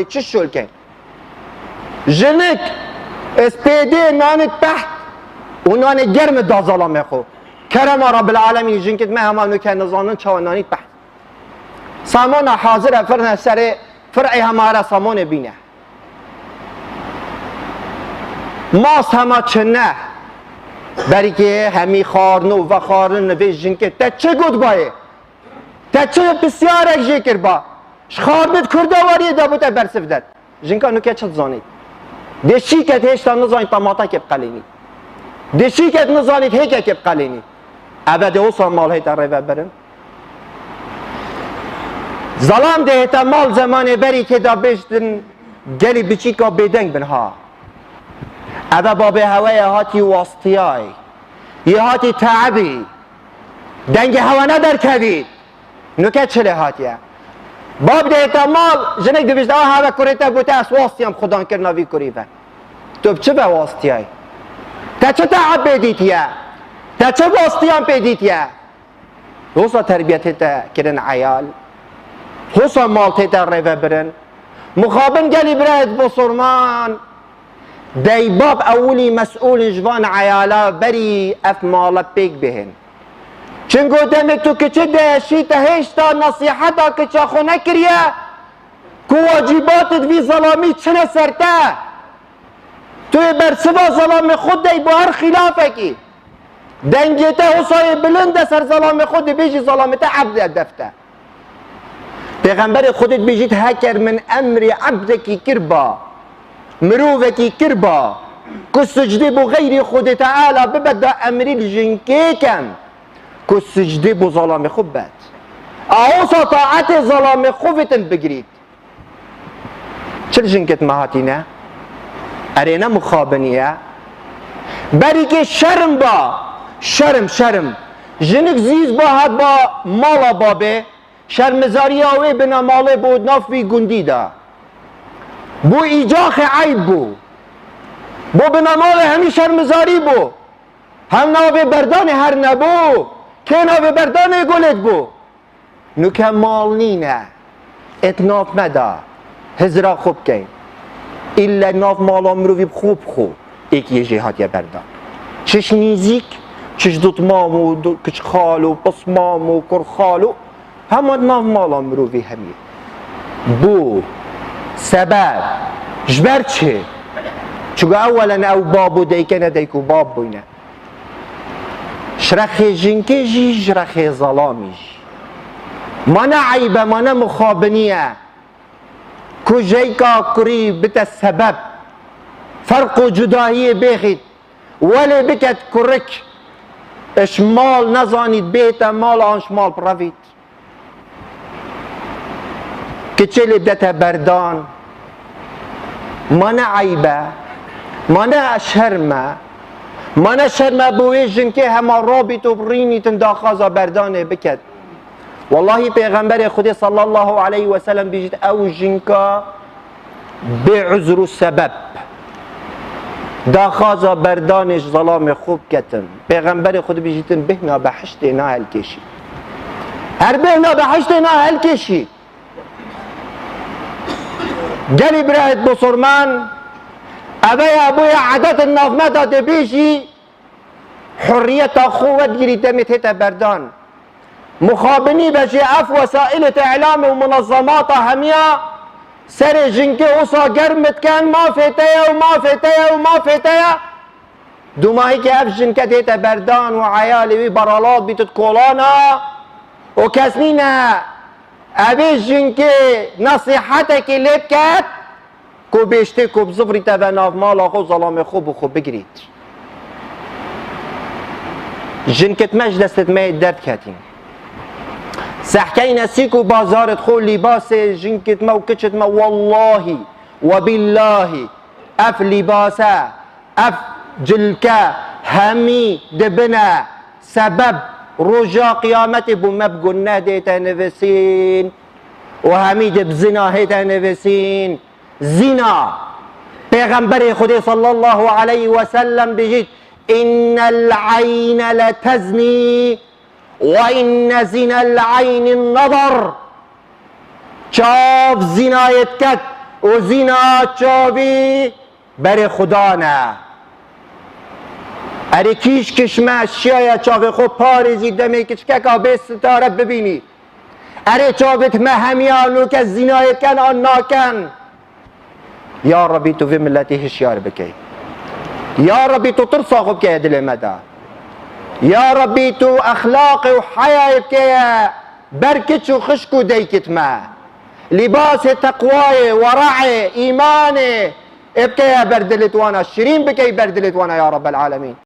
چه شل کن جنک اسپیده نانت پهت و نان گرم دا ظلام خو کرم رب العالمین جنکت ما همانو که نزانن چوانانیت پهت سامان حاضر فرن سر فرعی همارا سامان بینه ماست همه چنه بری که همی خارنو و خارن نوی جنکت تا چه گود بایه تا چه بسیار اگجه کر با خارنت کرده واری دا بوده برسف داد جنکا نوکه چه زانید دشی که هشتا نزانید طماطا که بقلینی دشی که نزانید هیکه که بقلینی ابد اوصا مال هیتا روی برن ظلام ده هیتا مال زمان بری که دا بشتن گلی بچی که بیدنگ بنها ابد باب هوای هاتی واسطیای یه هاتی تعبی دنگ هوا ندر کبید نوکه چله هاتیه باب ده هیتا مال جنگ دو بشت هوا کریتا بوته اس واسطیم خودان کرناوی کریفه تو چه به واسطیای تا چه تعب بیدیتیه تا چه واسطیان پیدیتیه حوصا تربیت تا کرن عیال حوصا مالتی تا ریوه برن مخابن گلی برد بسرمان دی باب اولی مسئول جوان عیالا بری اف مالا پیک بهن چنگو دمی تو کچه دهشی تا هشتا نصیحتا کچه خونه کریه که واجباتت وی ظلامی چنه سرته توی برسبا ظلام خود دی با هر خلافه کی دنگیته حسای بلند سر ظلام خود بیجی ظلامته عبد دفته پیغمبر خودت بیجید هکر من امر عبدکی کربا مروفکی کربا که سجده بو غیر خود تعالی ببدا امری الجنکی کم که سجده بو ظلام خود بد اوسا طاعت ظلام خوفتن بگرید چل جنکت مهاتینه ارینه مخابنیه بری که شرم با شرم جنک زیز با هد با مالا بابه شرمزاری آوه بنا ماله بود نافوی گندی دا بو ایجاخ عیب بو بنا ماله همی شرمزاری بو هم ناوه بردان هر نبو که ناوه بردان گلت بو نوکه مال نینه اتناف مدا هزرا خوب کن ایلا ناف مالا مروی خوب ایک یه جهات یا بردان چش نیزیک چش دوت مامو کچ خالو پس مامو کر خالو همه ناف مالا مروی همیه بو سبب جبر چه چگه اولا او بابو دیکنه دیکو باب بوینه شرخ جنکه جی شرخ ظلامی مانا عیبه مانا مخابنیه که جیکا کری بتا سبب فرق و جدایی بخید ولی بکت کرک اشمال نزانید بیتا مال آنشمال پروید که چلی بدتا بردان مانا عیبه مانا شرمه بویجن که همه رابط و برینیتن داخازا بردانه بکت والله پیغمبر خود صلی الله علیه و سلم بیجید او جنکا بعذر و سبب داخازا بردانش ظلام خوب کتن پیغمبر خود بیجیدن بهنا بحشت اینا هل کشی هر بهنا بحشت اینا هل کشی گلی برایت بسرمان ابوی عادت النظمه داده بیشی حریت خوت گیری دمت هیتا بردان مخابنی بشی اف وسائل اعلام و منظمات همیا سر جنکه اوسا گرمت کن ما فتیا دومایی که اف جنکه هیتا بردان و عیالی برالات بیتت کولانا و کسنی نه ابی جنکه نصیحت که لیب کد کو بیشته کو بزفری تا به ناف مالا خو ظلام خوب بگیرید جنکت مجلست می درد کتیم سحکای نسیک و بازارت خو لباس جنکت ما و کچت ما والله و بالله اف لباسه اف جلکه همی دبنه سبب رجا قیامت بو مبگنه دیتا نوسین و همی دب زنا هیتا نوسین زنا پیغمبر خدا صلی الله علیه و سلم بجید ان العین لتزنی و ان زنا العین النظر چاف زنایت کد و زینا چاوی بر خدا نه. اره کیش کشمه شیای چاوی خود پارزی دمی کچکه به ستارت ببینی. اره چاوت مهمیانو که زینای کن آن ناکن. یا ربی تو في ملتی هشیار بکی. یا ربی تو ترسا خوب که دل مده. یا ربی تو اخلاق و حیای بکی برکت و خشک و دیکت ما. لباس تقوای ورع ایمان ابکی بردلت وانا شرین بکی بردلت وانا یا رب العالمین.